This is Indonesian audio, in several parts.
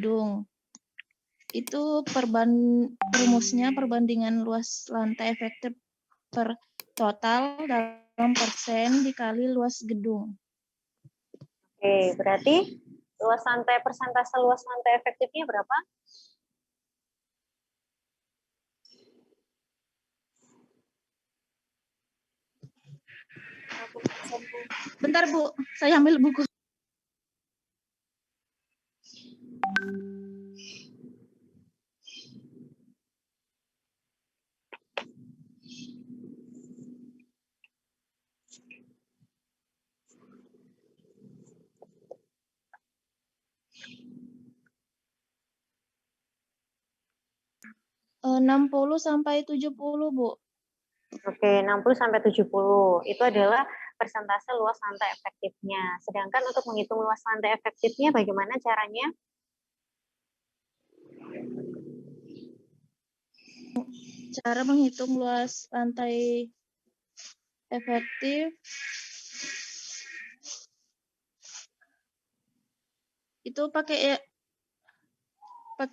gedung. Itu rumusnya perbandingan luas lantai efektif per total dalam persen dikali luas gedung. Oke, berarti persentase luas lantai efektifnya berapa? Bentar Bu, saya ambil buku. Eh, 60 sampai 70 Bu. Oke, 60 sampai 70. Itu adalah persentase luas lantai efektifnya. Sedangkan untuk menghitung luas lantai efektifnya bagaimana caranya? Cara menghitung luas lantai efektif itu pakai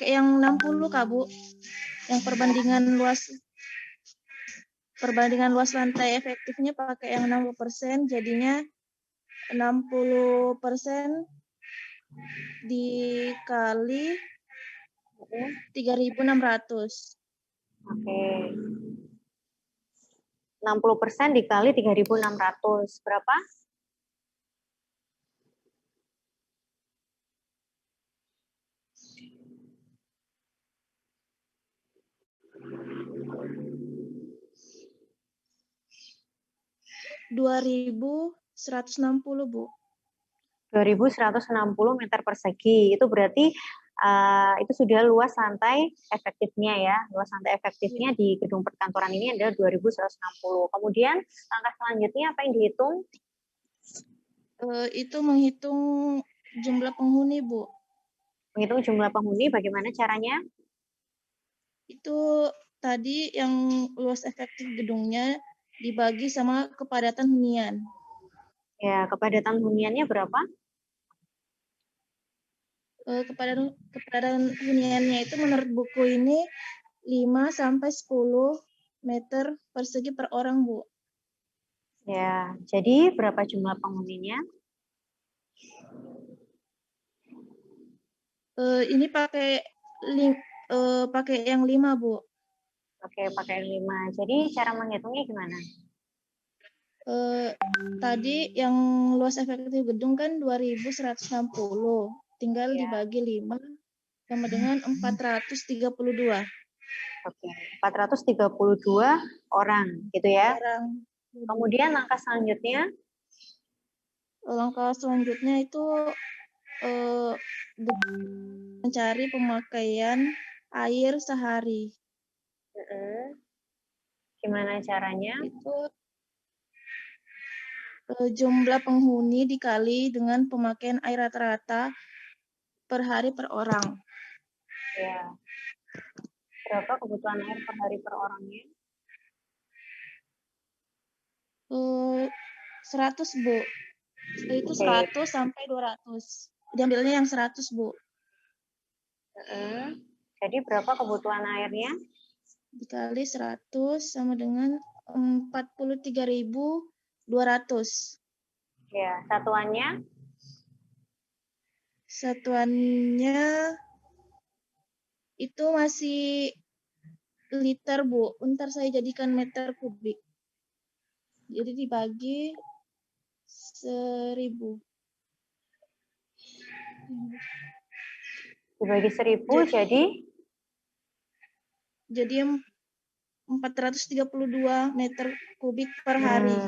yang 60 Kak Bu. Yang perbandingan luas lantai efektifnya pakai yang 60%, jadinya 60% dikali 3.600. Oke. 60% dikali 3.600. Berapa? $2.160 Bu. 2.160 meter persegi. Itu berarti itu sudah luas lantai efektifnya ya. Luas lantai efektifnya di gedung perkantoran ini adalah 2.160. Kemudian langkah selanjutnya apa yang dihitung? Itu menghitung jumlah penghuni Bu. Menghitung jumlah penghuni bagaimana caranya? Itu tadi yang luas efektif gedungnya dibagi sama kepadatan hunian. Ya, kepadatan huniannya berapa? Kepadatan huniannya itu menurut buku ini 5 sampai 10 meter persegi per orang, Bu. Ya, jadi berapa jumlah penghuninya? Ini pakai yang 5, Bu. Oke, pakai 5. Jadi cara menghitungnya gimana? Tadi yang luas efektif gedung kan 2.160. Tinggal dibagi 5 sama dengan 432 Oke, 432 orang gitu ya. orang. Kemudian langkah selanjutnya itu mencari pemakaian air sehari. Gimana caranya? Itu jumlah penghuni dikali dengan pemakaian air rata-rata per hari per orang. Ya. Berapa kebutuhan air per hari per orangnya? 100 Bu. Itu 100 sampai 200. Diambilnya yang 100 Bu. Jadi berapa kebutuhan airnya? Dikali 100 sama dengan 43.200. Ya, satuannya? Satuannya itu masih liter Bu. Ntar saya jadikan meter kubik. Jadi dibagi 1.000. Dibagi 1.000 jadi 432 meter kubik per hari.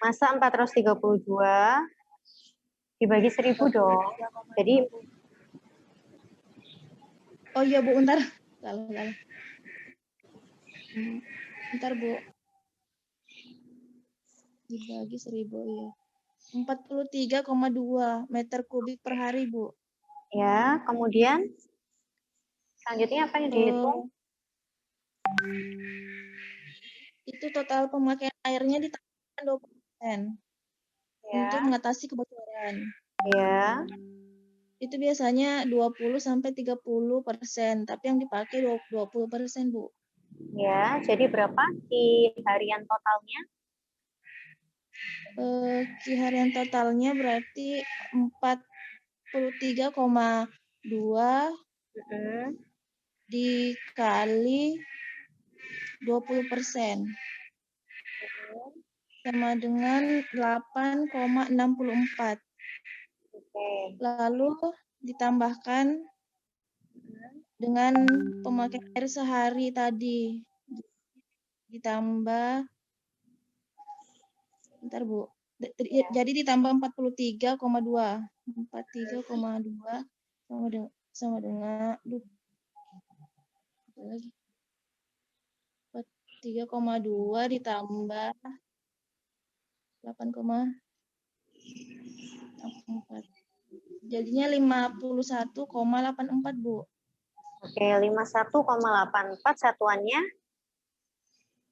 Masa 432 dibagi 1.000 dong. Jadi oh iya Bu, ntar. Salah. Ntar Bu. Dibagi 1.000 ya. 43,2 meter kubik per hari Bu. Ya, kemudian selanjutnya apa yang dihitung? Itu total pemakaian airnya ditambahkan 20% untuk mengatasi kebocoran. Ya. Itu biasanya 20 sampai 30%, tapi yang dipakai 20%, Bu. Ya, jadi berapa di harian totalnya? Harian totalnya berarti 43,2 dikali 20%. Sama dengan 8,64. Oke. Lalu ditambahkan dengan pemakaian air sehari tadi. Ditambah, bentar Bu. Jadi ditambah 43,2. 43,2 sama dengan, lagi. 43,2 ditambah 8,4. Jadinya 51,84, Bu. Oke, 51,84 satuannya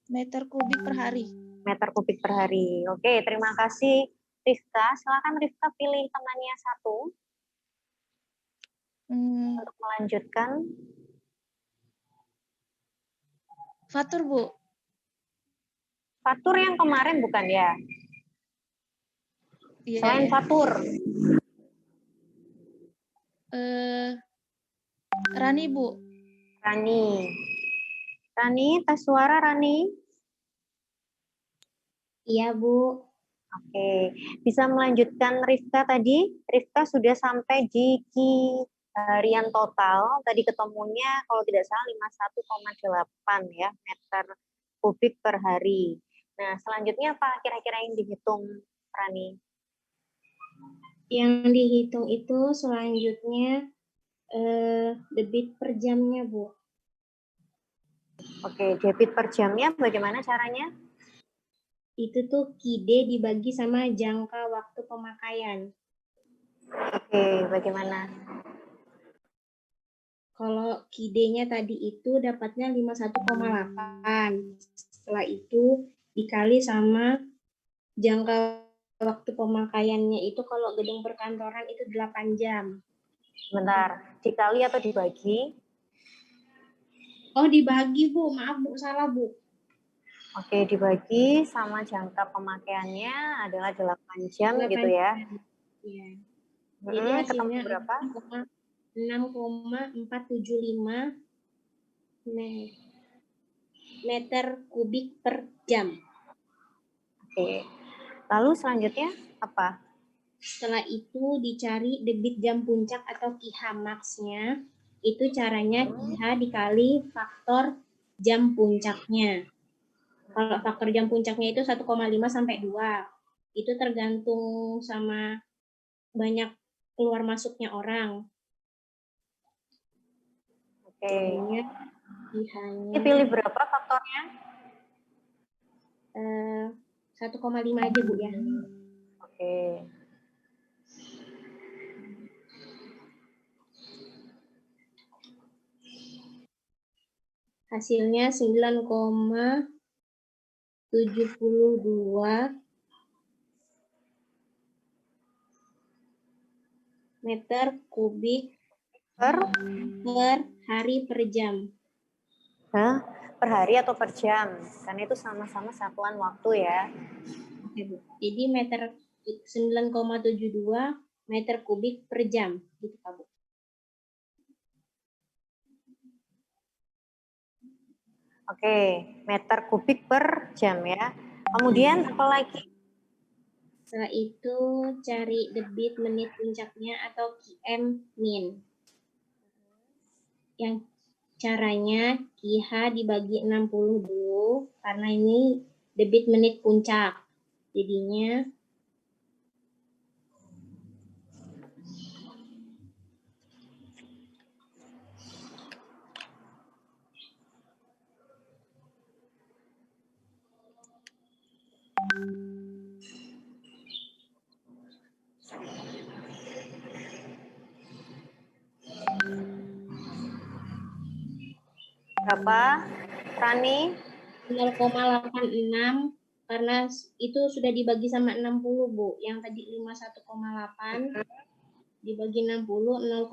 Meter kubik per hari. meter kubik per hari. Oke, terima kasih Rifka. Silakan Rifka pilih temannya satu untuk melanjutkan. Fatur, Bu. Fatur yang kemarin bukan ya? Iya, Selain ya. Fatur. Rani, Bu. Rani. Rani, tes suara Rani. Iya, Bu. Oke, bisa melanjutkan Rifka tadi. Rifka sudah sampai di harian total. Tadi ketemunya kalau tidak salah 51,8 ya meter kubik per hari. Nah, selanjutnya apa kira-kira yang dihitung, Rani? Yang dihitung itu selanjutnya debit per jamnya, Bu. Oke, debit per jamnya bagaimana caranya? Itu tuh KID dibagi sama jangka waktu pemakaian. Oke, bagaimana? Kalau KID-nya tadi itu dapatnya 51,8. Setelah itu dikali sama jangka waktu pemakaiannya itu kalau gedung perkantoran itu 8 jam. Sebentar, dikali atau dibagi? Oh, dibagi, Bu. Maaf, Bu. Salah, Bu. Oke, dibagi sama jangka pemakaiannya adalah 8 jam 8 gitu ya. jam. Iya. Jadi Ketemu hasilnya berapa? 6,475 meter kubik per jam. Oke. Lalu selanjutnya apa? Setelah itu dicari debit jam puncak atau KIH max-nya. Itu caranya KIH dikali faktor jam puncaknya. Kalau faktor jam puncaknya itu 1,5 sampai 2. Itu tergantung sama banyak keluar masuknya orang. Oke. Jadinya Ini pilih berapa faktornya? 1,5 aja, Bu, ya. Oke. Hasilnya 9,72 meter kubik Per hari per jam. per hari atau per jam? Karena itu sama-sama satuan waktu ya. Oke, Bu. Jadi 9,72 meter kubik per jam. Gitu, Pak, Bu. Oke, meter kubik per jam ya. Kemudian apa lagi? Setelah itu cari debit menit puncaknya atau QM min. Yang caranya KIH dibagi 60 dulu karena ini debit menit puncak. Jadinya Berapa, Rani? 0,86 karena itu sudah dibagi sama 60, Bu. Yang tadi 51,8 dibagi 60, 0,86.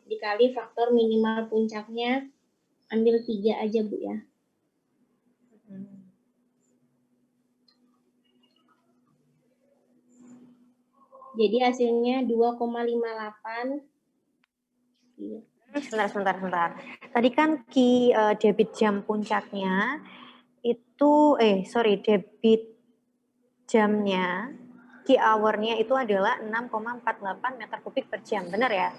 Dikali faktor minimal puncaknya, ambil 3 aja, Bu, ya. Jadi hasilnya 2,58. Iya. Sebentar. Tadi kan debit jam puncaknya itu, debit jamnya, key hour-nya itu adalah 6,48 meter kubik per jam, benar ya?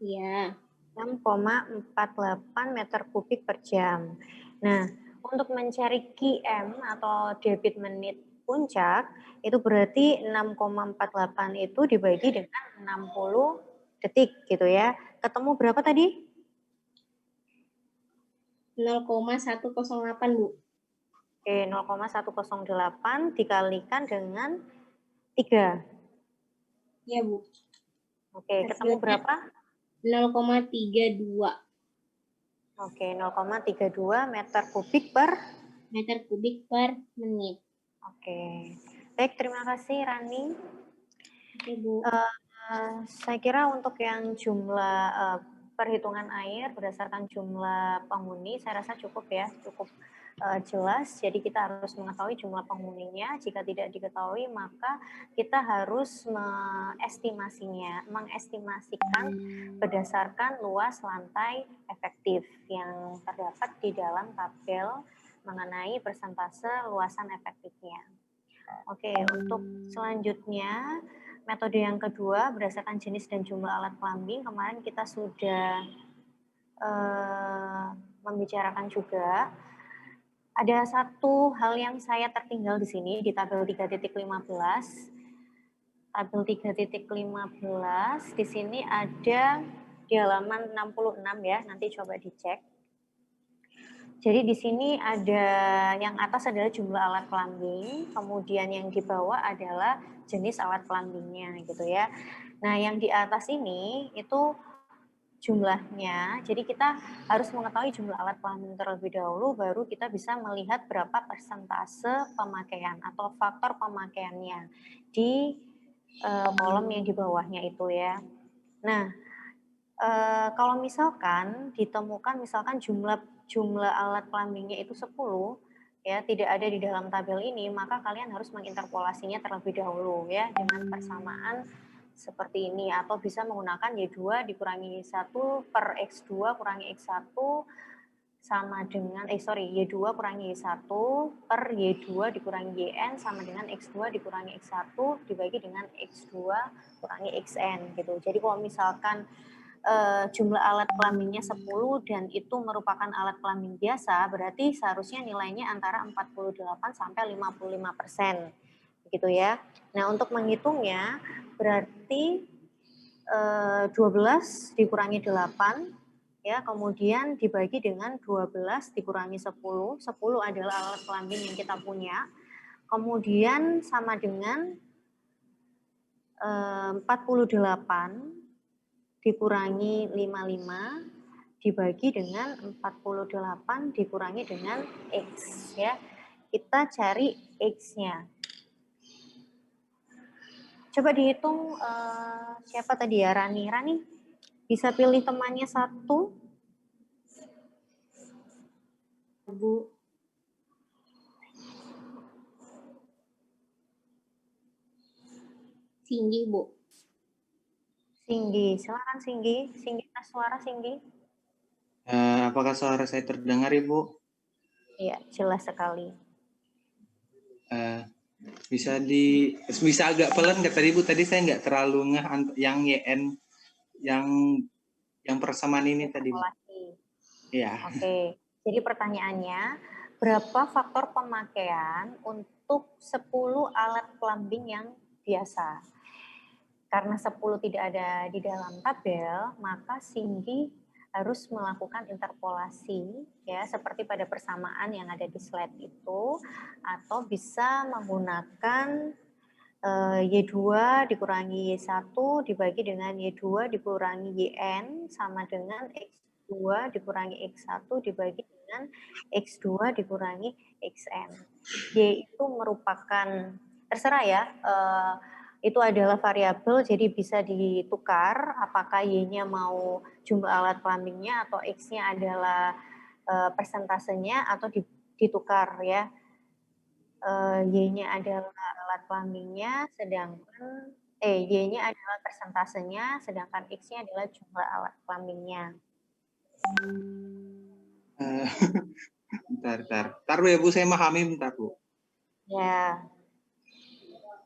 Iya. 6,48 meter kubik per jam. Nah, untuk mencari QM atau debit menit puncak, itu berarti 6,48 itu dibagi dengan 60 detik gitu ya. Ketemu berapa tadi? 0,108, Bu. Oke, 0,108 dikalikan dengan 3. Iya, Bu. Oke, ketemu berapa? 0,32 Oke, 0,32 meter kubik per menit. Oke. Baik, terima kasih Rani. Oke, Bu. Saya kira untuk yang jumlah perhitungan air berdasarkan jumlah penghuni, saya rasa cukup ya, cukup jelas. Jadi kita harus mengetahui jumlah penghuninya. Jika tidak diketahui, maka kita harus mengestimasikan berdasarkan luas lantai efektif yang terdapat di dalam tabel mengenai persentase luasan efektifnya. Oke, untuk selanjutnya metode yang kedua berdasarkan jenis dan jumlah alat plumbing, kemarin kita sudah membicarakan juga. Ada satu hal yang saya tertinggal di sini di tabel 3.15. Tabel 3.15 di sini ada di halaman 66 ya, nanti coba dicek. Jadi di sini ada yang atas adalah jumlah alat plumbing, kemudian yang di bawah adalah jenis alat plumbingnya gitu ya. Nah yang di atas ini itu jumlahnya, jadi kita harus mengetahui jumlah alat plumbing terlebih dahulu, baru kita bisa melihat berapa persentase pemakaian atau faktor pemakaiannya di kolom yang di bawahnya itu ya. Nah kalau misalkan ditemukan misalkan jumlah alat plumbingnya itu 10 ya, tidak ada di dalam tabel ini, maka kalian harus menginterpolasinya terlebih dahulu ya dengan persamaan seperti ini, atau bisa menggunakan Y2 dikurangi 1 per X2 kurangi X1 sama dengan Y2 kurangi Y1 per Y2 dikurangi YN sama dengan X2 dikurangi X1 dibagi dengan X2 kurangi XN gitu. Jadi kalau misalkan jumlah alat plumbingnya 10 dan itu merupakan alat plumbing biasa, berarti seharusnya nilainya antara 48 sampai 55%. Begitu ya. Nah, untuk menghitungnya berarti 12 dikurangi 8 ya, kemudian dibagi dengan 12 dikurangi 10. 10 adalah alat plumbing yang kita punya. Kemudian sama dengan 48 dikurangi 55 dibagi dengan 48 dikurangi dengan X ya. Kita cari X-nya. Coba dihitung siapa tadi ya, Rani. Rani bisa pilih temannya satu. Bu. Singgi, Bu. Singgi, silakan Singgi. Singgi, tes suara Singgi. Apakah suara saya terdengar, Ibu? Iya, jelas sekali. Bisa agak pelan kata Ibu, tadi saya nggak terlalu ngeh yang YN yang persamaan ini tadi. Iya. Oke. Jadi pertanyaannya, berapa faktor pemakaian untuk 10 alat plumbing yang biasa? Karena 10 tidak ada di dalam tabel, maka Singgi harus melakukan interpolasi ya, seperti pada persamaan yang ada di slide itu, atau bisa menggunakan Y2 dikurangi Y1 dibagi dengan Y2 dikurangi YN sama dengan X2 dikurangi X1 dibagi dengan X2 dikurangi XN. Y itu merupakan, terserah ya, itu adalah variabel, jadi bisa ditukar apakah Y-nya mau jumlah alat kelaminnya atau X-nya adalah persentasenya atau ditukar ya. Y-nya adalah alat kelaminnya, sedangkan Y-nya adalah persentasenya, sedangkan X-nya adalah jumlah alat kelaminnya. Bentar Bu ya Bu, saya memahami bentar Bu. Ya.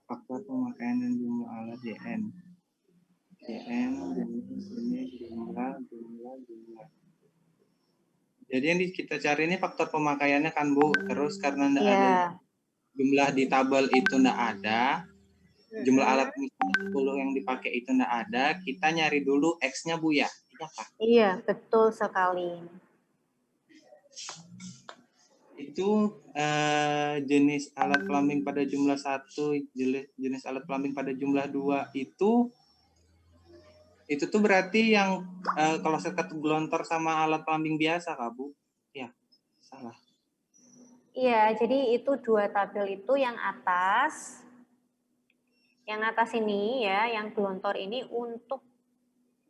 Faktor pemakaian dan jumlah alat YN. YN ini jumlah. Jadi yang kita cari ini faktor pemakaiannya kan Bu. Terus karena enggak ada jumlah di tabel itu enggak ada, jumlah alat 10 yang dipakai itu enggak ada, kita nyari dulu X-nya Bu ya. Iya Pak? Iya, betul sekali. Itu jenis alat kelamin pada jumlah 1, jenis alat kelamin pada jumlah 2 itu tuh berarti yang kalau saya kata gelontor sama alat kelamin biasa Kak Bu? Ya, salah. Iya, jadi itu 2 tabel itu yang atas ini ya, yang gelontor ini untuk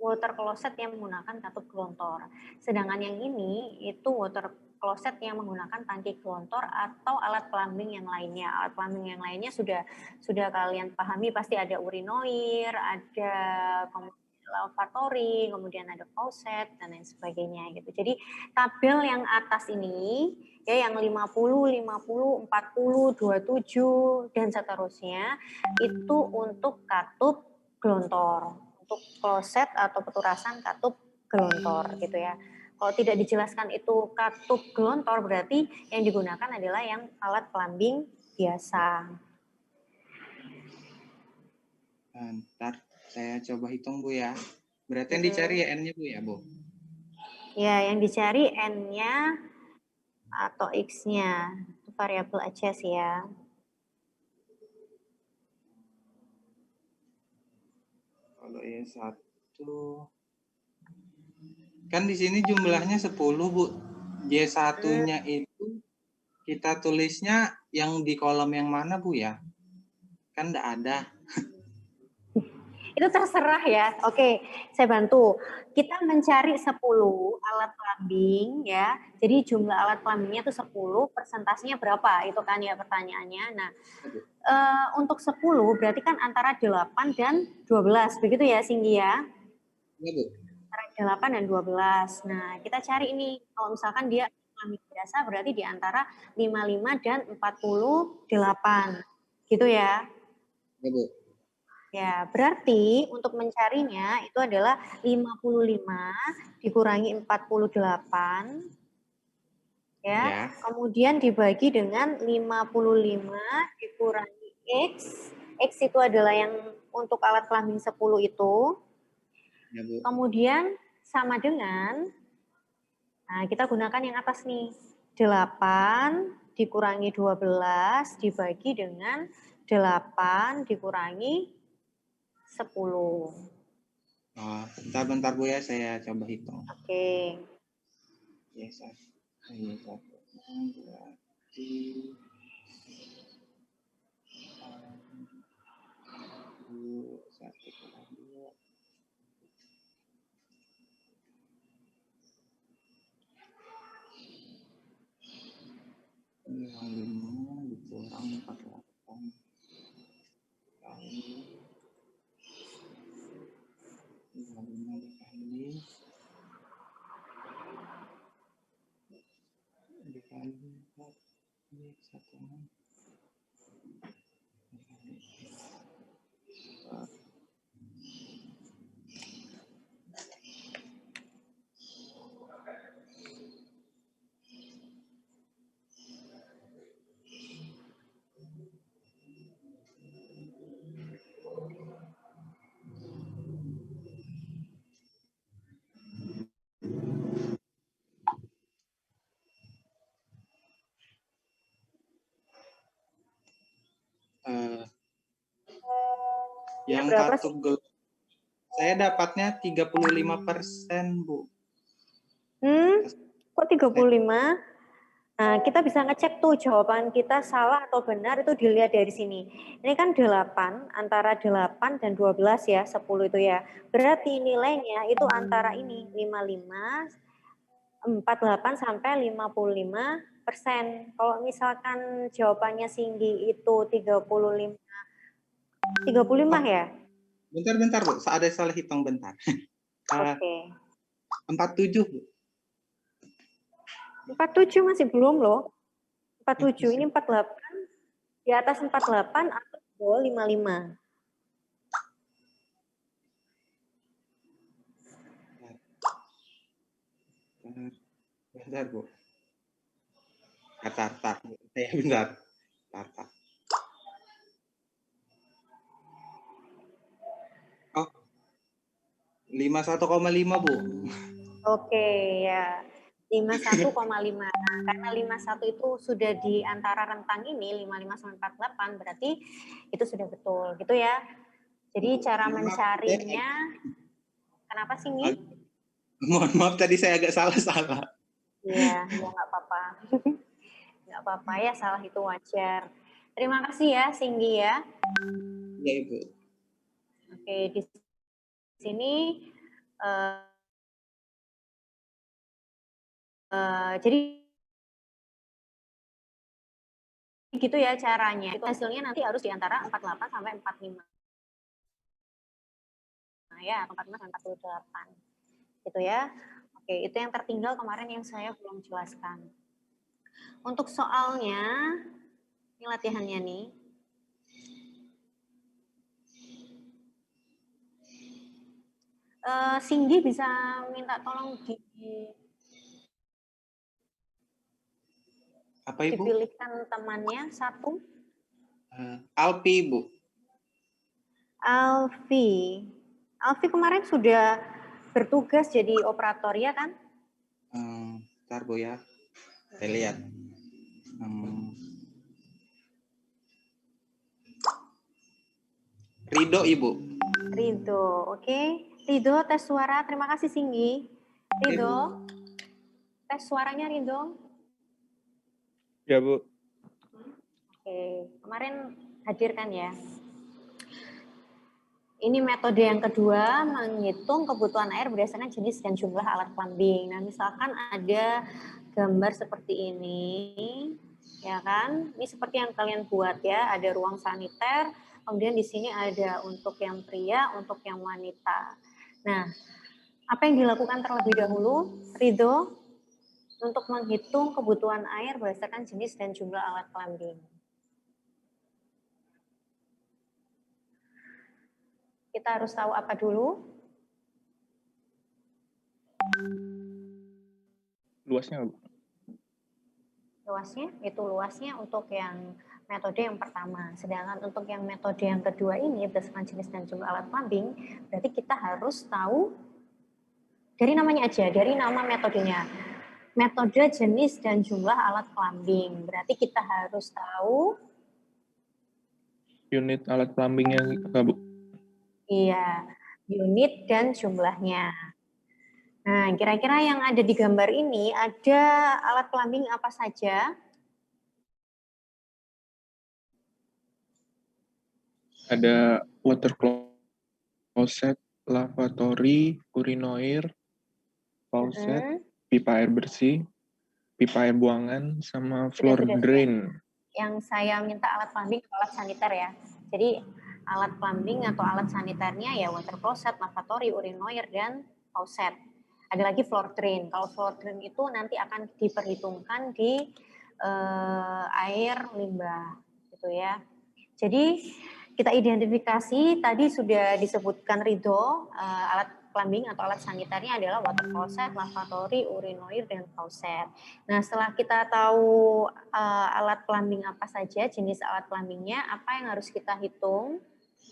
water closet yang menggunakan katup gelontor. Sedangkan yang ini itu water closet yang menggunakan tangki gelontor atau alat plumbing yang lainnya. Alat plumbing yang lainnya sudah kalian pahami, pasti ada urinoir, ada lavatory, kemudian ada faucet dan lain sebagainya gitu. Jadi tabel yang atas ini ya yang 50, 40, 40, 27 dan seterusnya itu untuk katup gelontor, untuk kloset atau peturasan katup gelontor gitu ya. Kalau tidak dijelaskan itu katup gelontor berarti yang digunakan adalah yang alat plumbing biasa. Ntar saya coba hitung Bu ya. Berarti yang dicari ya N-nya Bu ya Bu? Ya, yang dicari N-nya atau X-nya. Itu variabel aja sih ya. Kalau Y1 kan di sini jumlahnya 10 Bu. Y1-nya itu kita tulisnya yang di kolom yang mana Bu ya? Kan enggak ada. Itu terserah ya. Oke, saya bantu. Kita mencari 10 alat plumbing ya. Jadi jumlah alat plumbingnya itu 10, persentasenya berapa? Itu kan ya pertanyaannya. Nah, untuk 10 berarti kan antara 8 dan 12. Begitu ya, Singgi ya? Iya, Bu. Antara 8 dan 12. Nah, kita cari ini. Kalau misalkan dia plumbing biasa berarti di antara 55 dan 48. Gitu ya? Iya, Bu. Ya, berarti untuk mencarinya itu adalah 55 dikurangi 48 ya. Kemudian dibagi dengan 55 dikurangi X. X itu adalah yang untuk alat kelamin 10 itu. Ya, Bu. Kemudian sama dengan, nah kita gunakan yang atas nih, 8 dikurangi 12 dibagi dengan 8 dikurangi 10. Oh, bentar Bu ya, saya coba hitung. Oke. Y1 berarti 1,2. Yang 5 dikurang 48 kali 5 dikali 4 1,6 yang katup gelontor saya dapatnya 35%, Bu. Kok 35? Nah, kita bisa ngecek tuh jawaban kita salah atau benar itu dilihat dari sini. Ini kan 8, antara 8 dan 12 ya, 10 itu ya. Berarti nilainya itu antara ini, 55, 48 sampai 55%. Kalau misalkan jawabannya Singgi itu 35 ya? Bentar, Bu. Ada salah hitung bentar. Oke. 47, Bu. 47 masih belum loh. 47 ini 48, di atas 48 atau di bawah 55. Bentar, Bu. Tar. Saya bentar. Tar. Oh, 51,5, Bu. Oke, ya. 51,5. Nah, karena 51 itu sudah di antara rentang ini, 55 sampai 48, berarti itu sudah betul, gitu ya. Jadi cara mencarinya, kenapa sih, Ngi? Mohon maaf, tadi saya agak salah. Iya, ya nggak apa-apa. Nggak apa-apa ya, salah itu wajar. Terima kasih ya, Singgi ya. Iya, Ibu. Oke, di sini jadi gitu ya caranya. Itu hasilnya nanti harus di antara 48 sampai 45. Nah, ya, 45 sampai 48. Gitu ya. Oke, itu yang tertinggal kemarin yang saya belum jelaskan. Untuk soalnya, ini latihannya nih. Singgi bisa minta tolong Apa, Ibu? dipilihkan temannya satu. Alpi, Bu. Alfi kemarin sudah bertugas jadi operator ya kan? Bentar, Bu ya. Saya lihat. Ridho, Ibu. Ridho, oke. Ridho, tes suara. Terima kasih, Singgi. Ridho, tes suaranya Ridho. Ya, Bu. Oke, kemarin hadir kan ya? Ini metode yang kedua, menghitung kebutuhan air berdasarkan jenis dan jumlah alat plumbing. Nah, misalkan ada gambar seperti ini, ya kan? Ini seperti yang kalian buat ya, ada ruang saniter, kemudian di sini ada untuk yang pria, untuk yang wanita. Nah, apa yang dilakukan terlebih dahulu, Ridho, untuk menghitung kebutuhan air berdasarkan jenis dan jumlah alat plumbing? Kita harus tahu apa dulu? Luasnya, Bu. Luasnya untuk yang metode yang pertama. Sedangkan untuk yang metode yang kedua ini berdasarkan jenis dan jumlah alat plumbing, berarti kita harus tahu dari namanya aja, dari nama metodenya. Metode, jenis, dan jumlah alat plumbing. Berarti kita harus tahu Unit alat plumbingnya, Bu. iya, unit dan jumlahnya. Nah, kira-kira yang ada di gambar ini ada alat plumbing apa saja? Ada water closet, lavatory, urinoir, faucet, pipa air bersih, pipa air buangan, sama floor drain. Yang saya minta alat plumbing atau alat saniter ya. Jadi alat plumbing atau alat saniternya ya water closet, lavatory, urinoir, dan faucet. Ada lagi floor drain. Kalau floor drain itu nanti akan diperhitungkan di air limbah gitu ya. Jadi kita identifikasi tadi sudah disebutkan Ridho, alat plumbing atau alat saniternya adalah water closet, lavatory, urinoir, dan faucet. Nah, setelah kita tahu alat plumbing apa saja, jenis alat plumbingnya, apa yang harus kita hitung,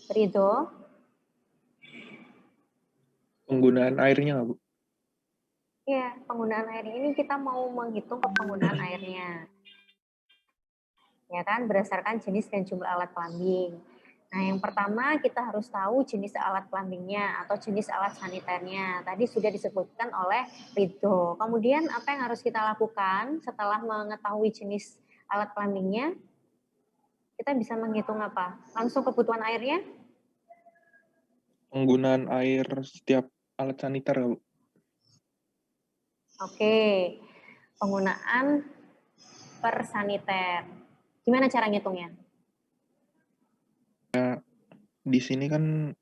Ridho? Penggunaan airnya, Bu. Ya, penggunaan air ini kita mau menghitung penggunaan airnya. Ya kan, berdasarkan jenis dan jumlah alat plumbing. Nah, yang pertama kita harus tahu jenis alat plumbingnya atau jenis alat saniternya. Tadi sudah disebutkan oleh Ridho. Kemudian apa yang harus kita lakukan setelah mengetahui jenis alat plumbingnya? Kita bisa menghitung apa? Langsung kebutuhan airnya? Penggunaan air setiap alat saniter, Bu. Oke, penggunaan per saniter. Gimana cara ngitungnya? Di sini kan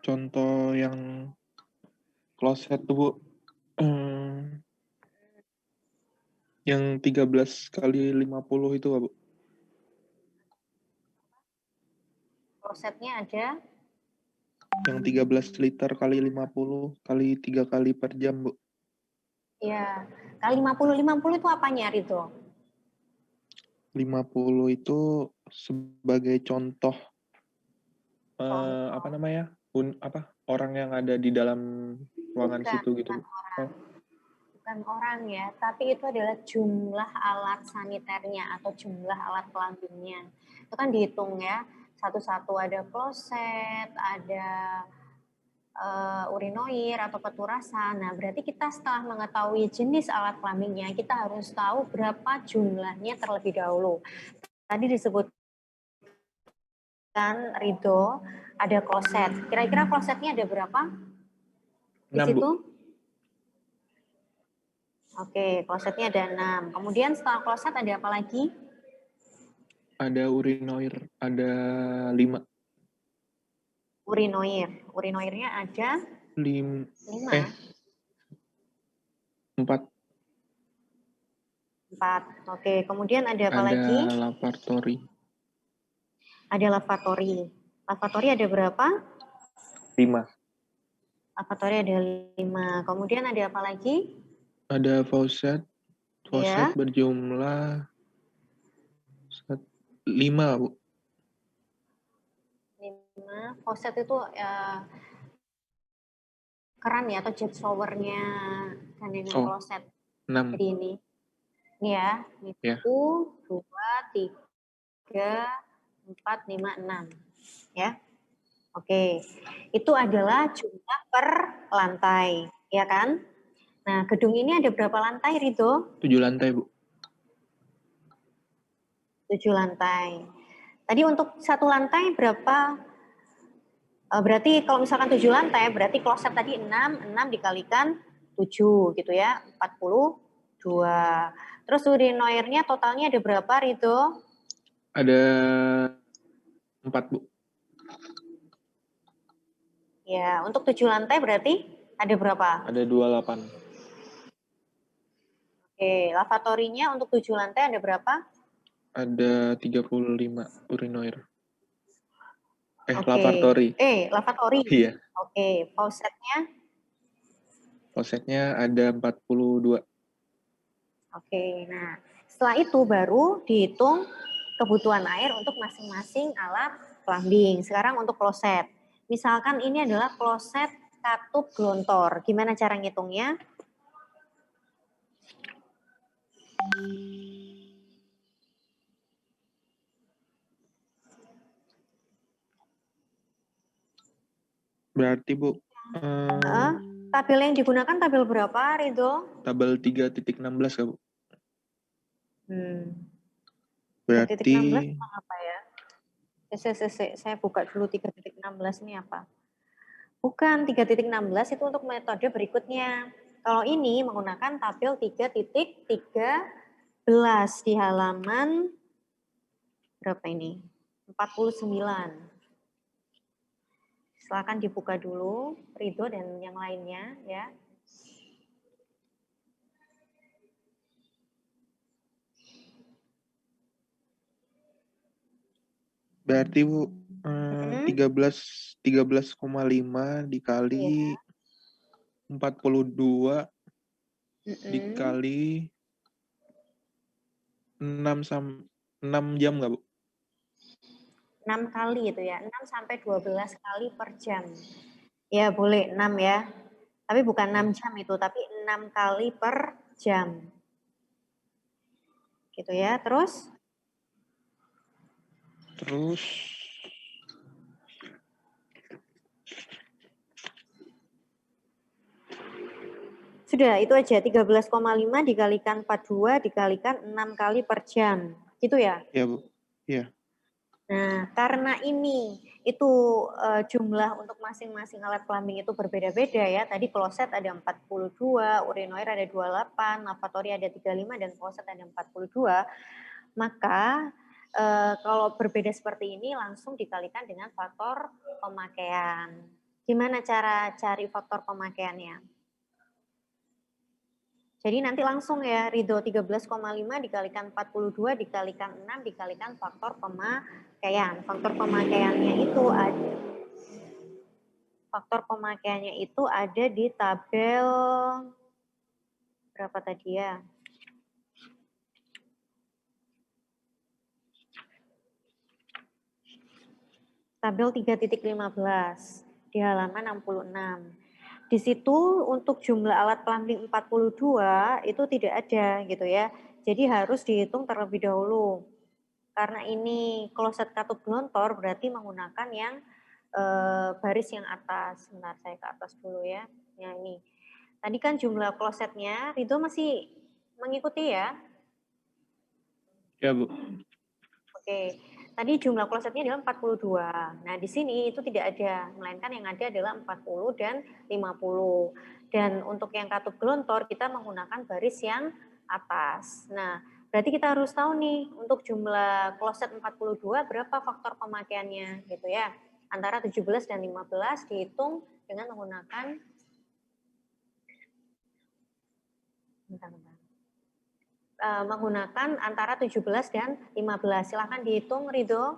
contoh yang kloset tuh, Bu. Yang 13 kali 50 itu, Bu. Klosetnya ada Yang 13 liter kali 50 kali 3 kali per jam, Bu. ya, kali 50 itu apanya, Ridho? 50 itu sebagai contoh apa namanya? Orang yang ada di dalam ruangan Bukan, situ gitu, Bu. Oh, bukan orang ya, tapi itu adalah jumlah alat saniternya atau jumlah alat plumbingnya. Itu kan dihitung ya, satu-satu ada kloset, ada urinoir atau peturasan. Nah, berarti kita setelah mengetahui jenis alat plumbingnya, kita harus tahu berapa jumlahnya terlebih dahulu. Tadi disebutkan Ridho, ada kloset. Kira-kira klosetnya ada berapa di 6, Bu. situ? Oke, klosetnya ada 6. Kemudian setelah kloset ada apa lagi? Ada urinoir, ada 5. Urinoir. Urinoirnya ada 5. 5. 4. 4. Oke, kemudian ada apa Ada lagi? lavatory. Ada lavatory. Lavatory ada berapa? 5. Lavatory ada 5. Kemudian ada apa lagi? Ada faucet. Faucet Ya. berjumlah 5, Bu. 5. Faucet itu keran ya atau jet showernya kan dengan kloset. 6. Jadi ini ya, 1, 2, 3, 4, 5, 6. Ya. Oke. Itu adalah jumlah per lantai, ya kan? Nah, gedung ini ada berapa lantai, Ridho? 7 lantai, Bu. 7 lantai. Tadi untuk satu lantai berapa? Berarti kalau misalkan 7 lantai, berarti kloset tadi 6 dikalikan 7 gitu ya, 42. Terus urinoirnya totalnya ada berapa, Ridho? Ada 4, Bu. Ya, untuk 7 lantai berarti ada berapa? Ada 28. Oke, lavatorynya untuk 7 lantai ada berapa? Ada 35 urinoir. Oke. Lavatory. Lavatory. Iya. Oke, faucetnya? Faucetnya ada 42. Oke, nah setelah itu baru dihitung kebutuhan air untuk masing-masing alat plumbing. Sekarang untuk kloset. Misalkan ini adalah kloset katup glontor. Gimana cara ngitungnya? Berarti, Bu, Tabel yang digunakan tabel berapa, Ridho? tabel 3.16, kan, Bu? Berarti 3.16 apa ya? Saya buka dulu 3.16 ini apa? Bukan, 3.16 itu untuk metode berikutnya. Kalau ini menggunakan tabel 3.13 di halaman berapa ini? 49. Silakan dibuka dulu, Ridho dan yang lainnya ya. Berarti, Bu, 13,5 dikali 42 dikali 6 jam nggak, Bu? 6 kali itu ya, 6 sampai 12 kali per jam. Ya boleh 6 ya, tapi bukan 6 jam itu, tapi 6 kali per jam. Gitu ya, terus? Terus sudah, itu aja 13,5 dikalikan 42 dikalikan 6 kali per jam. Gitu ya? ya Bu. Iya. Nah, karena ini itu jumlah untuk masing-masing alat plumbing itu berbeda-beda ya. Tadi kloset ada 42, urinoir ada 28, lavatory ada 35 dan kloset ada 42. Maka kalau berbeda seperti ini langsung dikalikan dengan faktor pemakaian. Gimana cara cari faktor pemakaiannya? Jadi nanti langsung ya, Ridho 13,5 dikalikan 42 dikalikan 6 dikalikan faktor pemakaian. Faktor pemakaiannya itu ada di tabel berapa tadi ya? Tabel 3.15 di halaman 66. Di situ untuk jumlah alat plumbing 42 itu tidak ada gitu ya. Jadi harus dihitung terlebih dahulu. Karena ini kloset katup gelontor berarti menggunakan yang baris yang atas. Bentar, saya ke atas dulu ya. Ya ini. Tadi kan jumlah klosetnya, Ridho masih mengikuti ya? Ya Bu. Oke. Tadi jumlah klosetnya adalah 42. Nah, di sini itu tidak ada, melainkan yang ada adalah 40 dan 50. Dan untuk yang katup gelontor kita menggunakan baris yang atas. Nah, berarti kita harus tahu nih untuk jumlah kloset 42 berapa faktor pemakaiannya gitu ya. Antara 17 dan 15 dihitung dengan menggunakan menggunakan antara 17 dan 15. Silahkan dihitung, Ridho.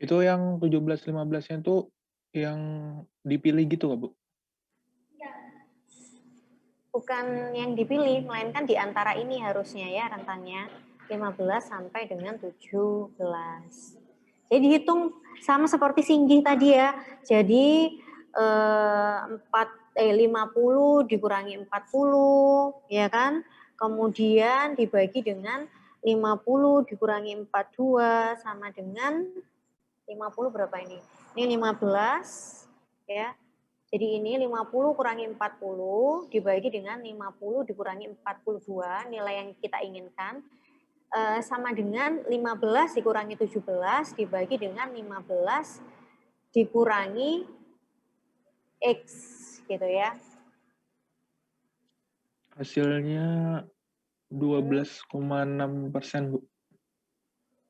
Itu yang 17-15-nya itu yang dipilih gitu nggak Bu? Bukan yang dipilih, melainkan di antara ini harusnya ya rentannya 15 sampai dengan 17. Jadi dihitung sama seperti Singgih tadi ya. Jadi 50 dikurangi 40 ya kan? Kemudian dibagi dengan 50 dikurangi 42 sama dengan 50 berapa ini? Ini 15 ya. Jadi ini 50 kurangi 40 dibagi dengan 50 dikurangi 42, nilai yang kita inginkan, sama dengan 15 dikurangi 17 dibagi dengan 15 dikurangi X, gitu ya. Hasilnya 12,6% Bu.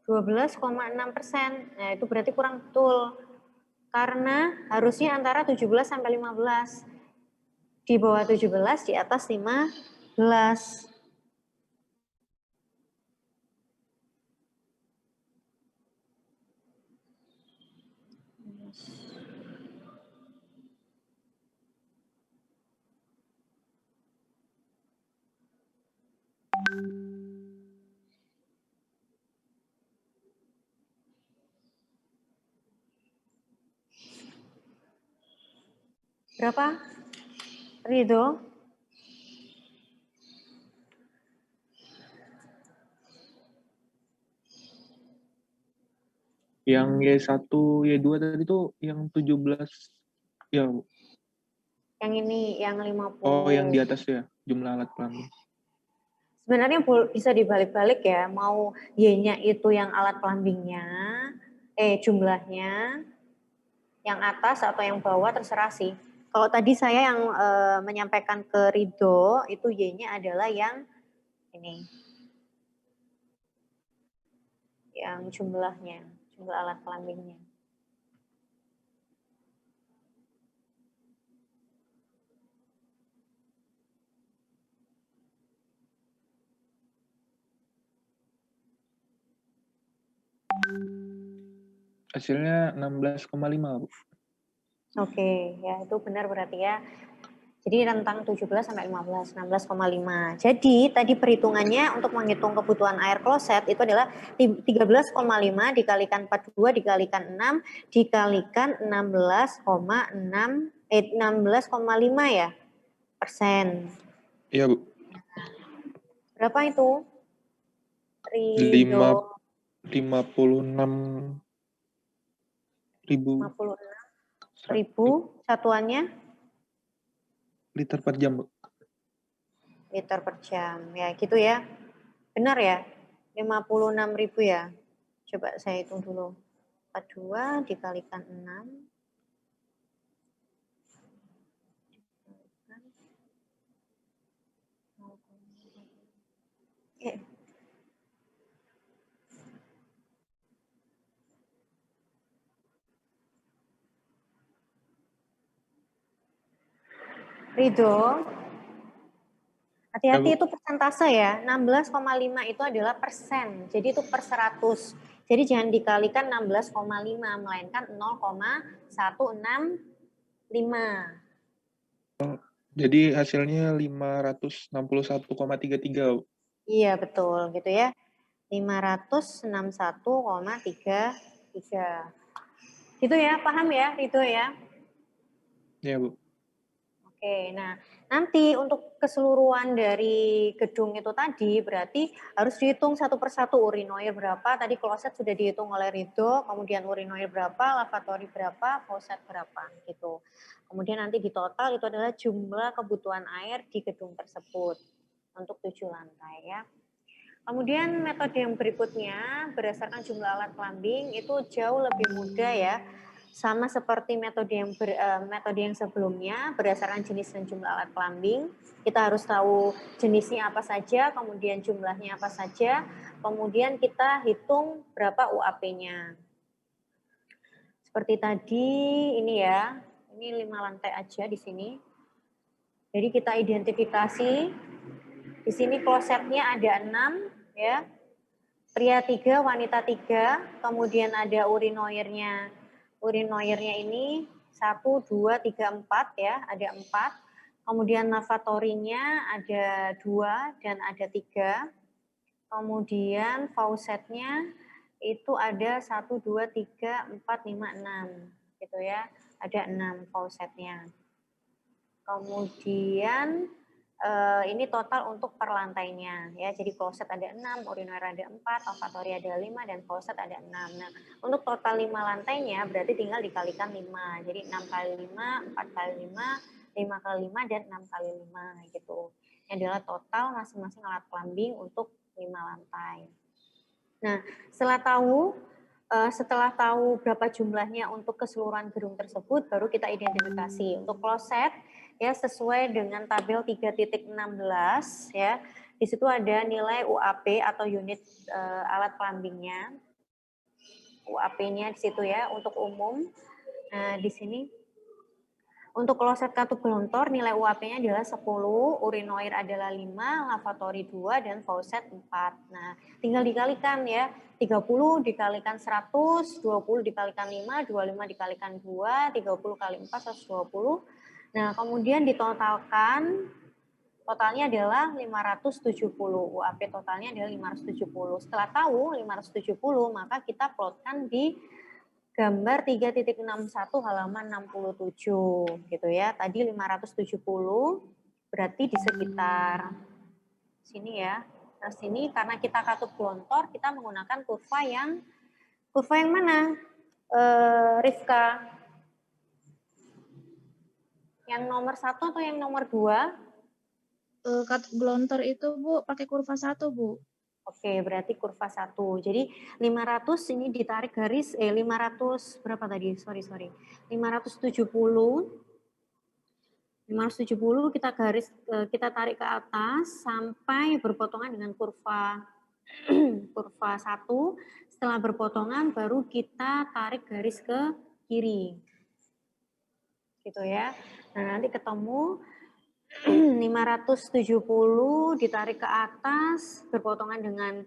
12,6%, nah itu berarti kurang betul. Karena harusnya antara 17 sampai 15. Di bawah 17, di atas 15. Berapa? Ridho? Yang Y1, Y2 tadi itu yang 17 ya Bu. Yang ini, yang 50. Oh, yang di atas ya, jumlah alat plumbing. Sebenarnya bisa dibalik-balik ya, mau Y-nya itu yang alat plumbingnya, jumlahnya, yang atas atau yang bawah terserah sih. Kalau tadi saya yang menyampaikan ke Ridho, itu Y-nya adalah yang ini. Yang jumlahnya, jumlah alat plumbingnya. Hasilnya 16,5 Bu. Oke, ya itu benar berarti ya. Jadi rentang 17 sampai 15, 16,5. Jadi tadi perhitungannya untuk menghitung kebutuhan air kloset itu adalah 13,5 dikalikan 42 dikalikan 6 dikalikan 16,5 ya persen. Iya Bu. Berapa itu? Lima- Ridho 56.000 56.000 satuannya liter per jam, Bu. liter per jam. Ya, gitu ya. Benar ya? 56.000 ya. Coba saya hitung dulu. 42 dikalikan 6. Ridho, hati-hati Bu. itu persentase ya. 16,5 itu adalah persen. Jadi itu per 100. Jadi jangan dikalikan 16,5 melainkan 0,165. Jadi hasilnya 561,33, Bu. Iya, betul gitu ya. 561,33. Gitu ya, paham ya Ridho ya? Ya, Bu. Oke, nah nanti untuk keseluruhan dari gedung itu tadi berarti harus dihitung satu persatu urinoir berapa, tadi kloset sudah dihitung oleh Ridho, kemudian urinoir berapa, lavatory berapa, faucet berapa gitu. Kemudian nanti di total itu adalah jumlah kebutuhan air di gedung tersebut untuk 7 lantai ya. Kemudian metode yang berikutnya berdasarkan jumlah alat plumbing itu jauh lebih mudah ya. Sama seperti metode yang sebelumnya berdasarkan jenis dan jumlah alat plumbing, kita harus tahu jenisnya apa saja, kemudian jumlahnya apa saja, kemudian kita hitung berapa UAP-nya. Seperti tadi ini ya, ini 5 lantai aja di sini. Jadi kita identifikasi di sini klosetnya ada 6 ya. Pria 3, wanita 3, kemudian ada urinoirnya. Urinoirnya ini 1, 2, 3, 4 ya, ada 4. Kemudian lavatorinya ada 2 dan ada 3. Kemudian faucetnya itu ada 1, 2, 3, 4, 5, 6 gitu ya. Ada 6 faucetnya. Kemudian ini total untuk per lantainya ya. Jadi kloset ada 6, urinoir ada 4, lavatory ada 5 dan faucet ada 6. Nah, untuk total 5 lantainya berarti tinggal dikalikan 5. Jadi 6 kali 5, 4 kali 5, 5 kali 5 dan 6 kali 5 gitu. Ini adalah total masing-masing alat plumbing untuk 5 lantai. Nah, setelah tahu berapa jumlahnya untuk keseluruhan gedung tersebut, baru kita identifikasi. Untuk kloset ya sesuai dengan tabel 3.16 ya. Di situ ada nilai UAP atau unit alat plumbingnya. UAP-nya di situ ya untuk umum. Nah, di sini untuk kloset katup gelontor nilai UAP-nya adalah 10, urinoir adalah 5, lavatory 2 dan faucet 4. Nah, tinggal dikalikan ya. 30 dikalikan 100, 20 dikalikan 5, 25 dikalikan 2, 30 kali 4 120. Nah, kemudian ditotalkan, totalnya adalah 570. UAP totalnya adalah 570. Setelah tahu 570, maka kita plotkan di gambar 3.61 halaman 67 gitu ya. Tadi 570 berarti di sekitar sini ya. Nah, sini karena kita katup gelontor, kita menggunakan kurva yang mana? Rifka? Yang nomor 1 atau yang nomor 2? Katup gelontor itu Bu pakai kurva 1 Bu. Oke, berarti kurva 1. Jadi 500 ini ditarik garis 500 berapa tadi? Sorry. 570 kita tarik ke atas sampai berpotongan dengan kurva kurva 1. Setelah berpotongan baru kita tarik garis ke kiri. Gitu ya. Nah, nanti ketemu 570 ditarik ke atas berpotongan dengan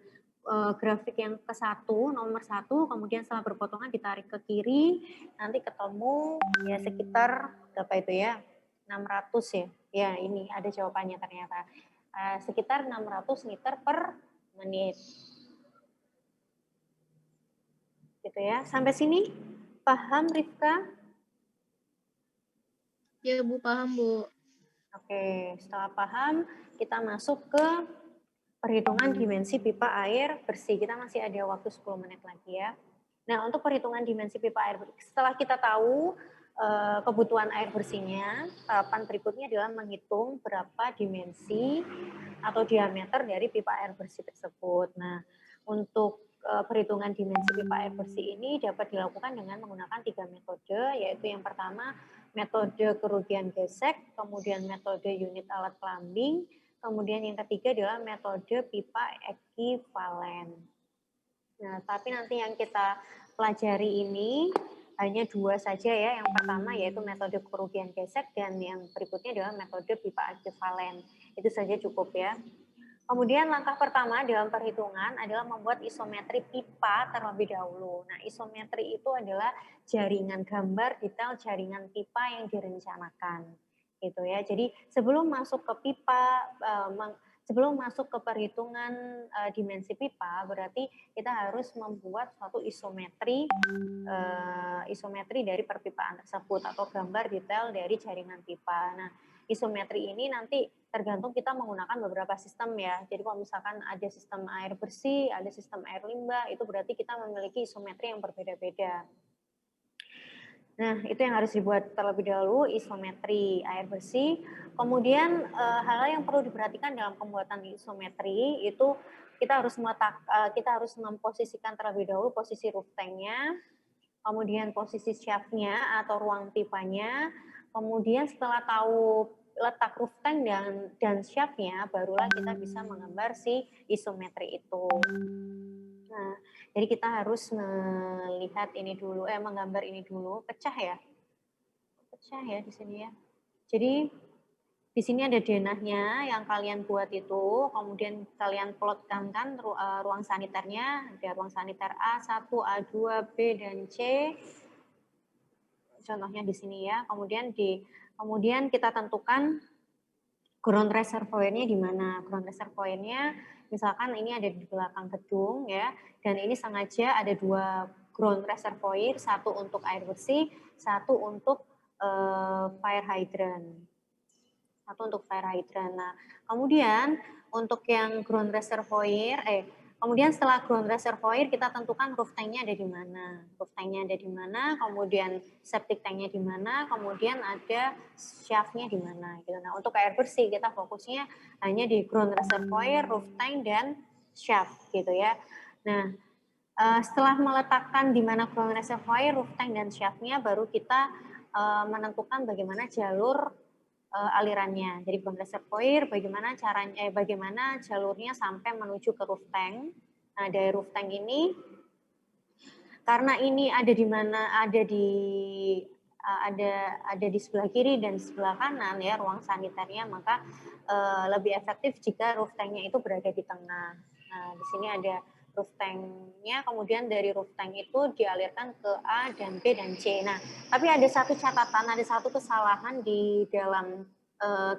grafik yang ke-1, nomor 1, kemudian setelah berpotongan ditarik ke kiri, nanti ketemu ya sekitar berapa itu ya? 600 ya. Ya, ini ada jawabannya ternyata. Sekitar 600 liter per menit. Gitu ya. Sampai sini paham Rifka? Ya Bu, paham Bu. Oke, setelah paham kita masuk ke perhitungan dimensi pipa air bersih. Kita masih ada waktu 10 menit lagi ya. Nah, untuk perhitungan dimensi pipa air bersih, setelah kita tahu kebutuhan air bersihnya, tahapan berikutnya adalah menghitung berapa dimensi atau diameter dari pipa air bersih tersebut. Nah, untuk perhitungan dimensi pipa air bersih ini dapat dilakukan dengan menggunakan 3 metode, yaitu yang pertama metode kerugian gesek, kemudian metode unit alat plumbing, kemudian yang ketiga adalah metode pipa ekivalen. Nah, tapi nanti yang kita pelajari ini hanya 2 saja ya. Yang pertama yaitu metode kerugian gesek dan yang berikutnya adalah metode pipa ekivalen. Itu saja cukup ya. Kemudian langkah pertama dalam perhitungan adalah membuat isometri pipa terlebih dahulu. Nah, isometri itu adalah jaringan gambar detail jaringan pipa yang direncanakan. Gitu ya. Jadi sebelum masuk ke pipa, sebelum masuk ke perhitungan dimensi pipa, berarti kita harus membuat suatu isometri dari perpipaan tersebut atau gambar detail dari jaringan pipa. Nah, isometri ini nanti tergantung kita menggunakan beberapa sistem ya. Jadi kalau misalkan ada sistem air bersih, ada sistem air limbah, itu berarti kita memiliki isometri yang berbeda-beda. Nah, itu yang harus dibuat terlebih dahulu, isometri air bersih. Kemudian hal-hal yang perlu diperhatikan dalam pembuatan isometri itu kita harus memposisikan terlebih dahulu posisi roof tank-nya, kemudian posisi shaft-nya atau ruang pipanya. Kemudian setelah tahu letak roof tank dan shaft-nya, barulah kita bisa menggambar si isometri itu. Nah, jadi kita harus melihat ini dulu, menggambar ini dulu. Pecah ya di sini ya. Jadi di sini ada denahnya yang kalian buat itu, kemudian kalian plotkan kan ruang saniternya, ada ruang saniter A1, A2, B dan C. Contohnya di sini ya. Kemudian kita tentukan ground reservoir-nya di mana. Ground reservoir-nya misalkan ini ada di belakang gedung ya, dan ini sengaja ada 2 ground reservoir, satu untuk air bersih, satu untuk fire hydrant. Nah, kemudian untuk yang ground reservoir, kemudian setelah ground reservoir kita tentukan roof tank-nya ada di mana. Kemudian septic tank-nya di mana, kemudian ada shaft-nya di mana gitu. Nah, untuk air bersih kita fokusnya hanya di ground reservoir, roof tank dan shaft gitu ya. Nah, setelah meletakkan di mana ground reservoir, roof tank dan shaft-nya, baru kita menentukan bagaimana jalur alirannya. Jadi ground reservoir bagaimana jalurnya sampai menuju ke roof tank. Nah, dari roof tank ini karena ini ada di sebelah kiri dan sebelah kanan ya ruang saniternya, maka lebih efektif jika roof tanknya itu berada di tengah. Nah, di sini ada roof tanknya, kemudian dari roof tank itu dialirkan ke A dan B dan C. Nah, tapi ada satu catatan, ada satu kesalahan di dalam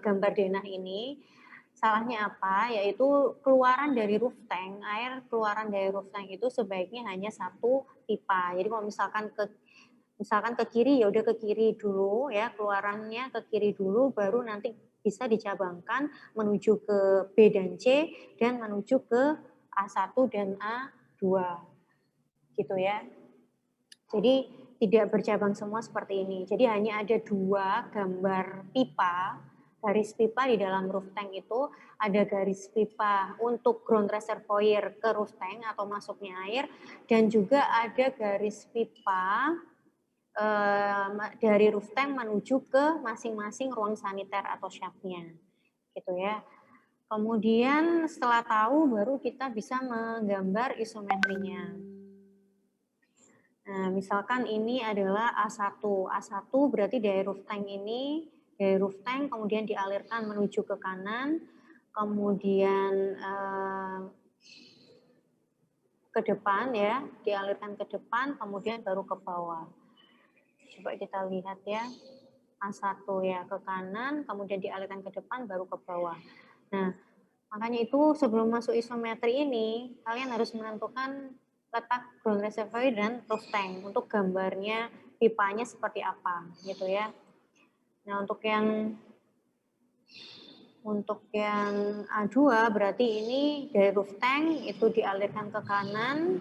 gambar denah ini. Salahnya apa? Yaitu keluaran dari roof tank, air keluaran dari roof tank itu sebaiknya hanya 1 pipa. Jadi kalau misalkan ke kiri, ya udah ke kiri dulu ya, keluarannya ke kiri dulu, baru nanti bisa dicabangkan menuju ke B dan C dan menuju ke A1 dan A2 gitu ya. Jadi tidak bercabang semua seperti ini. Jadi hanya ada 2 gambar pipa, garis pipa di dalam roof tank itu, ada garis pipa untuk ground reservoir ke roof tank atau masuknya air, dan juga ada garis pipa dari roof tank menuju ke masing-masing ruang saniter atau shaft-nya. Gitu ya. Kemudian setelah tahu baru kita bisa menggambar isometrinya. Nah, misalkan ini adalah A1. A1 berarti dari roof tank kemudian dialirkan menuju ke kanan, kemudian ke depan ya, dialirkan ke depan, kemudian baru ke bawah. Coba kita lihat ya. A1 ya ke kanan, kemudian dialirkan ke depan, baru ke bawah. Nah, makanya itu sebelum masuk isometri ini, kalian harus menentukan letak ground reservoir dan roof tank untuk gambarnya pipanya seperti apa gitu ya. Nah, untuk yang Untuk yang A2 berarti ini dari roof tank itu dialirkan ke kanan,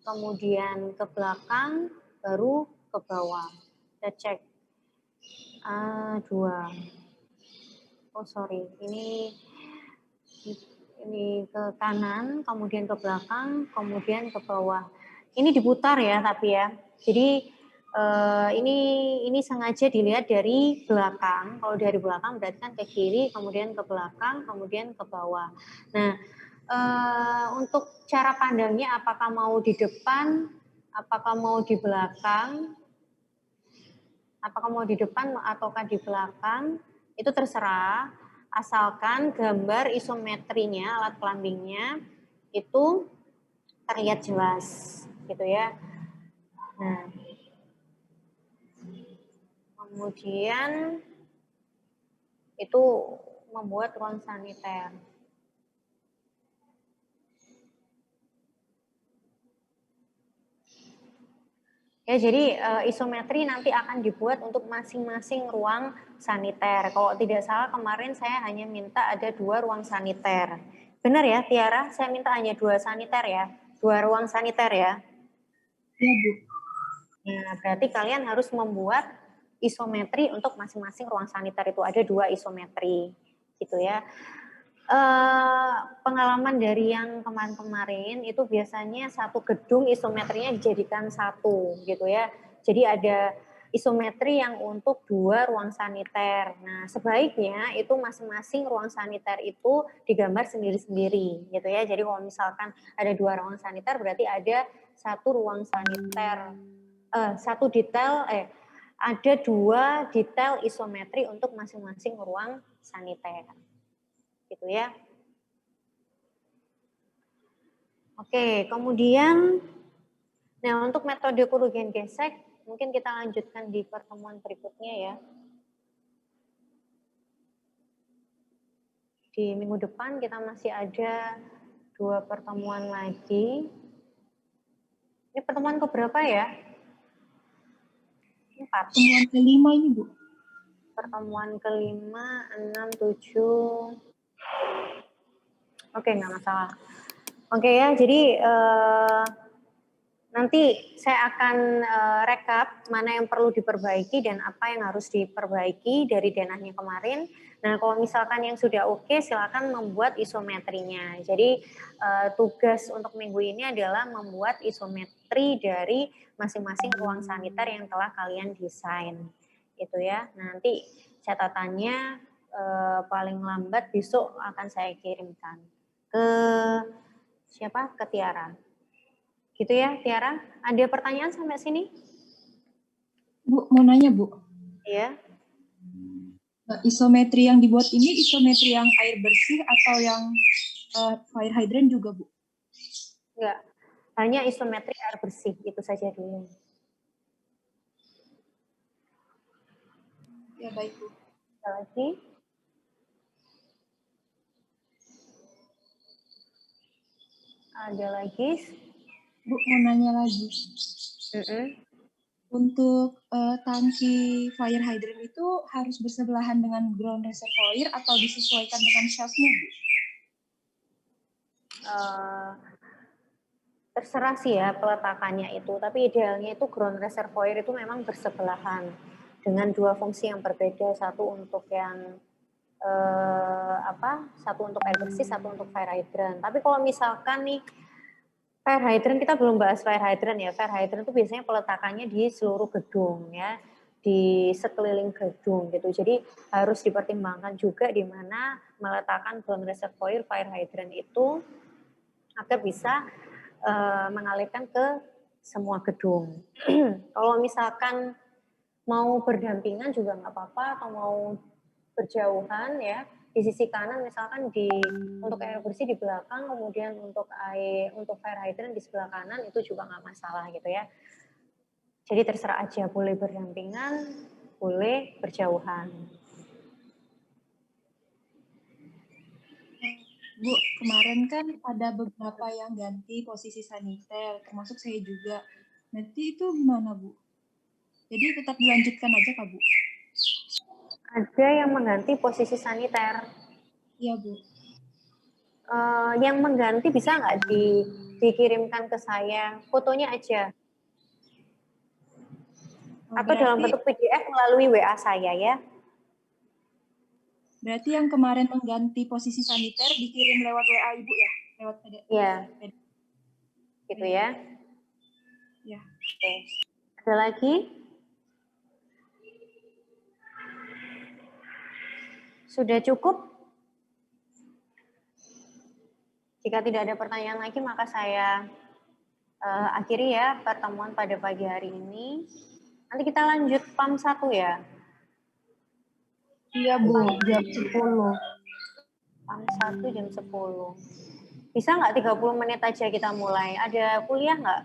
kemudian ke belakang, baru ke bawah. Kita cek A2. Oh sorry, ini ke kanan, kemudian ke belakang, kemudian ke bawah. Ini diputar ya, tapi ya. Jadi ini sengaja dilihat dari belakang. Kalau dari belakang berarti kan ke kiri, kemudian ke belakang, kemudian ke bawah. Nah, untuk cara pandangnya apakah mau di depan, apakah mau di belakang, apakah mau di depan ataukah di belakang, itu terserah. Asalkan gambar isometrinya, alat plumbingnya itu terlihat jelas, gitu ya. Nah, kemudian itu membuat ruang saniter. Ya, jadi isometri nanti akan dibuat untuk masing-masing ruang saniter. Kalau tidak salah kemarin saya hanya minta ada 2 ruang saniter. Benar ya, Tiara? Saya minta hanya 2 saniter ya, 2 ruang saniter ya. Iya, Bu. Nah, berarti kalian harus membuat isometri untuk masing-masing ruang saniter itu ada 2 isometri, gitu ya. Pengalaman dari yang kemarin-kemarin itu biasanya satu gedung isometrinya dijadikan satu, gitu ya. Jadi ada isometri yang untuk 2 ruang saniter. Nah, sebaiknya itu masing-masing ruang saniter itu digambar sendiri-sendiri, gitu ya. Jadi kalau misalkan ada 2 ruang saniter berarti ada satu ruang saniter. Ada 2 detail isometri untuk masing-masing ruang saniter, gitu ya. Oke, kemudian, nah untuk metode kerugian gesek mungkin kita lanjutkan di pertemuan berikutnya ya. Di minggu depan kita masih ada 2 pertemuan lagi. Ini pertemuan keberapa ya? 4. Pertemuan kelima ini, Bu. Pertemuan kelima, 6, 7. Oke, nggak masalah. Oke ya, jadi nanti saya akan rekap mana yang perlu diperbaiki dan apa yang harus diperbaiki dari denahnya kemarin. Nah, kalau misalkan yang sudah oke, silakan membuat isometrinya. Jadi tugas untuk minggu ini adalah membuat isometri dari masing-masing ruang saniter yang telah kalian desain. Itu ya. Nanti catatannya paling lambat besok akan saya kirimkan ke siapa? Ke Tiara. Gitu ya, Tiara. Ada pertanyaan sampai sini? Bu, mau nanya, Bu. Iya. Isometri yang dibuat ini isometri yang air bersih atau yang fire hydrant juga, Bu? Enggak. Hanya isometri air bersih, itu saja dulu. Ya, baik, Bu. Ada lagi? Ada lagi? Bu, mau nanya lagi. Untuk tangki fire hydrant itu harus bersebelahan dengan ground reservoir atau disesuaikan dengan shelf-nya, Bu? Terserah sih ya peletakannya itu, tapi idealnya itu ground reservoir itu memang bersebelahan dengan 2 fungsi yang berbeda, satu untuk yang satu untuk air bersih, satu untuk fire hydrant. Tapi kalau misalkan nih fire hydrant, kita belum bahas fire hydrant ya. Fire hydrant itu biasanya peletakannya di seluruh gedung ya, di sekeliling gedung gitu. Jadi harus dipertimbangkan juga di mana meletakkan ground reservoir fire hydrant itu agar bisa mengalirkan ke semua gedung. Kalau misalkan mau berdampingan juga nggak apa-apa, atau mau berjauhan ya, di sisi kanan misalkan untuk air bersih di belakang, kemudian untuk fire hydrant di sebelah kanan, itu juga nggak masalah gitu ya. Jadi terserah aja, boleh berdampingan, boleh berjauhan. Bu, kemarin kan ada beberapa yang ganti posisi saniter, termasuk saya juga. Nanti itu gimana, Bu? Jadi tetap dilanjutkan aja, Kak, Bu? Ada yang mengganti posisi saniter. Iya, Bu. Yang mengganti bisa nggak dikirimkan ke saya fotonya aja atau dalam Berarti, bentuk PDF melalui WA saya ya. berarti yang kemarin mengganti posisi saniter dikirim lewat WA Ibu ya? Lewat PDF. Iya. Gitu ya. Ya. Oke. Ada lagi? Sudah cukup? Jika tidak ada pertanyaan lagi, maka saya akhiri ya pertemuan pada pagi hari ini. Nanti kita lanjut PAM 1 ya. Iya, Bu. Jam 10. PAM 1 jam 10. Bisa nggak 30 menit aja kita mulai? Ada kuliah nggak?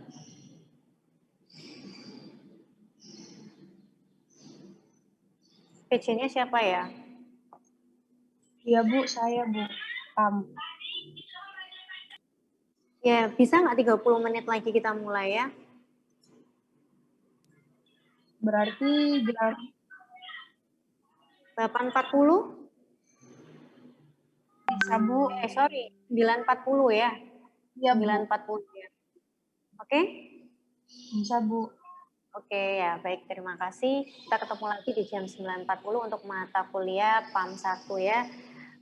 PC-nya siapa ya? Iya, Bu. Saya, Bu. PAM. Ya, bisa nggak 30 menit lagi kita mulai ya? Berarti jam 8.40? bisa, Bu. Sorry, 9.40 ya? Iya, Bu. 9.40 ya. Oke? Bisa, Bu. Oke, ya baik. Terima kasih. Kita ketemu lagi di jam 9.40 untuk mata kuliah PAM 1 ya.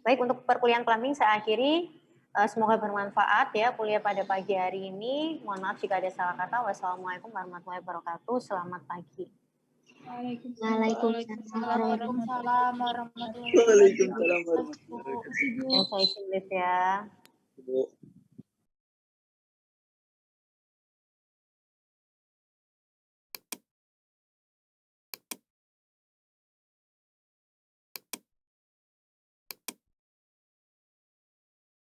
Baik, untuk perkuliahan plumbing saya akhiri. Semoga bermanfaat ya kuliah pada pagi hari ini. Mohon maaf jika ada salah kata. Wassalamualaikum warahmatullahi wabarakatuh. Selamat pagi. Waalaikumsalam warahmatullahi wabarakatuh. Waalaikumsalam warahmatullahi wabarakatuh. Saya izin lift ya. Bu.